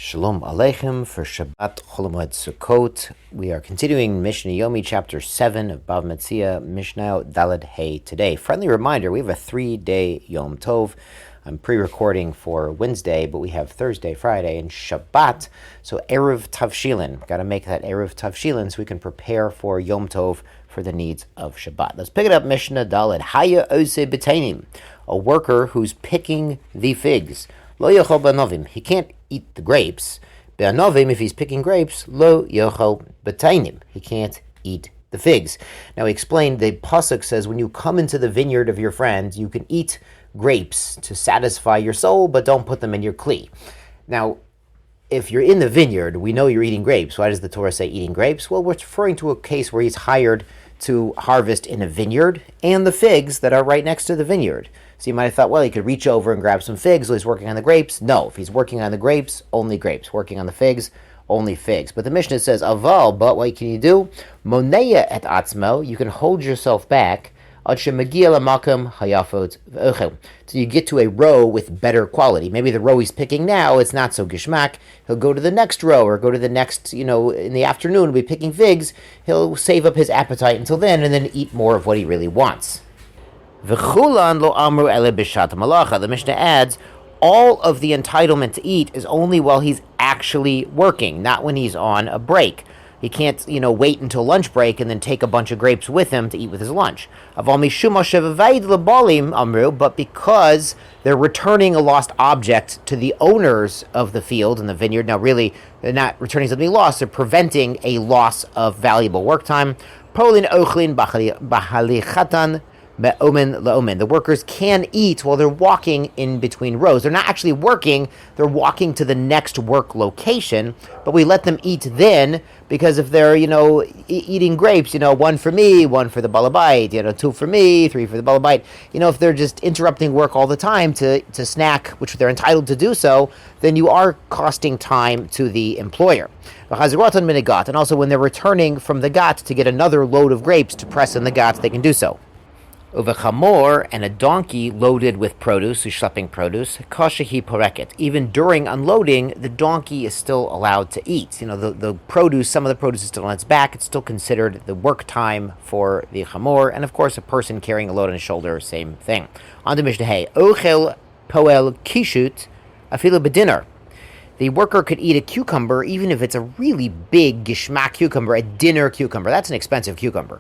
Shalom Aleichem for Shabbat Chol Hamoed Sukkot. We are continuing Mishnah Yomi, chapter 7 of Bava Metzia, Mishnah Daled Hey today. Friendly reminder, we have a 3-day Yom Tov. I'm pre-recording for Wednesday, but we have Thursday, Friday, and Shabbat. So Erev Tavshilin. Got to make that Erev Tavshilin so we can prepare for Yom Tov for the needs of Shabbat. Let's pick it up, Mishnah Daled. Haya Ose B'tainim. A worker who's picking the figs. Lo yochol b'anovim. He can't eat the grapes. B'anovim, if he's picking grapes, lo yochol b'tainim. He can't eat the figs. Now, he explained, the pasuk says, when you come into the vineyard of your friend, you can eat grapes to satisfy your soul, but don't put them in your kli. Now, if you're in the vineyard, we know you're eating grapes. Why does the Torah say eating grapes? Well, we're referring to a case where he's hired to harvest in a vineyard and the figs that are right next to the vineyard. So you might have thought, well, he could reach over and grab some figs while he's working on the grapes. No, if he's working on the grapes, only grapes. Working on the figs, only figs. But the Mishnah says, aval, but what can you do? Moneya et atzmo, you can hold yourself back. So you get to a row with better quality. Maybe the row he's picking now, it's not so gishmak. He'll go to the next row or go to the next, in the afternoon, he'll be picking figs. He'll save up his appetite until then and then eat more of what he really wants. The Mishnah adds, all of the entitlement to eat is only while he's actually working, not when he's on a break. He can't, wait until lunch break and then take a bunch of grapes with him to eat with his lunch. But because they're returning a lost object to the owners of the field and the vineyard, now really, they're not returning something lost, they're preventing a loss of valuable work time. The workers can eat while they're walking in between rows. They're not actually working, they're walking to the next work location, but we let them eat then, because if they're, eating grapes, one for me, one for the balabite, 2 for me, 3 for the balabite, if they're just interrupting work all the time to snack, which they're entitled to do so, then you are costing time to the employer. And also when they're returning from the gat to get another load of grapes to press in the gat, they can do so. Uvechamor, and a donkey loaded with produce, who's schlepping produce, kashahi poreket. Even during unloading, the donkey is still allowed to eat. The produce, some of the produce is still on its back. It's still considered the work time for the chamor. And of course, a person carrying a load on his shoulder, same thing. On to Mishnah Hey. Ochel poel kishut afilu b'dinner. The worker could eat a cucumber, even if it's a really big gishmak cucumber, a dinner cucumber. That's an expensive cucumber.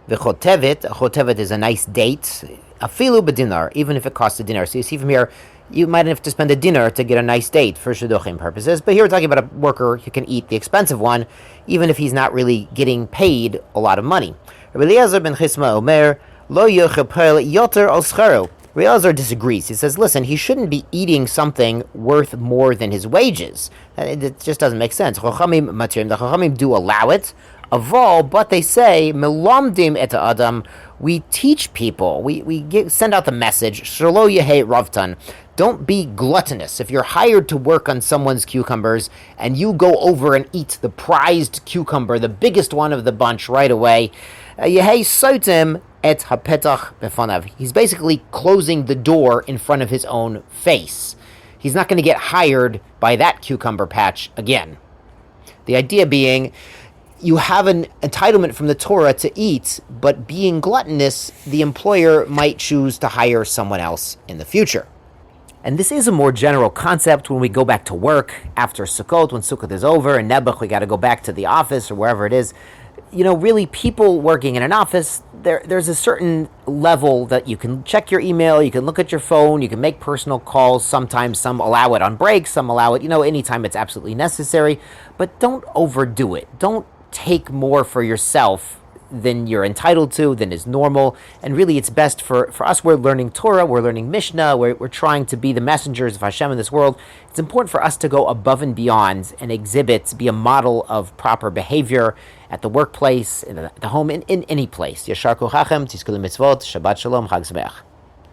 The chotevet is a nice date, afilu b'dinar, even if it costs a dinar. So you see from here, you might have to spend a dinar to get a nice date for shidduchim purposes. But here we're talking about a worker who can eat the expensive one, even if he's not really getting paid a lot of money. Rabbi Eliezer ben Chisma Omer, lo yochel yoter al scharo. Rabbi Eliezer disagrees. He says, listen, he shouldn't be eating something worth more than his wages. It just doesn't make sense. The Chachamim do allow it. Aval, but they say, melamdim et adam, we teach people, we send out the message, shelo yehei ravtan, don't be gluttonous. If you're hired to work on someone's cucumbers, and you go over and eat the prized cucumber, the biggest one of the bunch right away, yehei sotem et hapetach befanav. He's basically closing the door in front of his own face. He's not going to get hired by that cucumber patch again. The idea being, you have an entitlement from the Torah to eat, but being gluttonous, the employer might choose to hire someone else in the future. And this is a more general concept when we go back to work after Sukkot, when Sukkot is over, and Nebuch, we got to go back to the office or wherever it is. Really, people working in an office, there's a certain level that you can check your email, you can look at your phone, you can make personal calls. Sometimes some allow it on breaks, some allow it, anytime it's absolutely necessary. But don't overdo it. Don't take more for yourself than you're entitled to, than is normal. And really, it's best for us. We're learning Torah, we're learning Mishnah, we're trying to be the messengers of Hashem in this world. It's important for us to go above and beyond and be a model of proper behavior at the workplace, at the home, in any place. Yashar kochachem, tizkulu mitzvot, Shabbat shalom, Chag sameach.